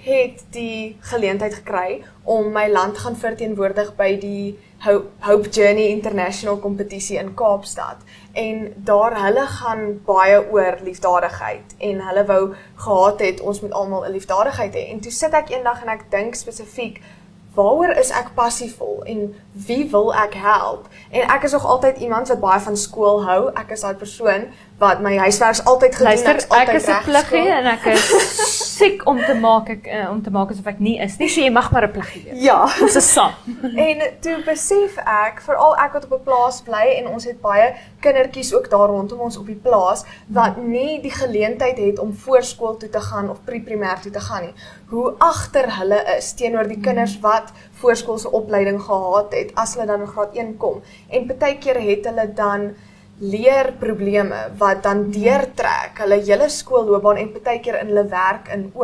het die geleentheid gekry om my land gaan verteenwoordig by die Hope Journey International kompetisie in Kaapstad. En daar hulle gaan baie oor liefdadigheid en hulle wou gehad het, ons moet almal 'n liefdadigheid hê. En toe sit ek eendag en ek dink spesifiek, waaroor is ek passievol en wie wil ek help? En ek is nog altyd iemand wat baie van skool hou. Ek is daai persoon wat my huiswerk altyd gedoen het. Luister, ek is 'n pluggie en ek is siek om te maak asof ek nie is nie, so jy mag maar 'n pluggie wees. Ja. Ons is saam. En toe besef ek, veral ek wat op 'n plaas bly en ons het baie kindertjies ook daar rondom ons op die plaas wat nie die geleentheid het om voorskool toe te gaan of pre-primêr toe te gaan nie. Hoe agter hulle is teenoor die kinders wat voorskoolse opleiding gehad het as hulle dan in graad 1 kom. En partykeer het hulle dan leerprobleme wat dan deurtrek hulle hele skoolloopbaan en partykeer in hulle werk in ook.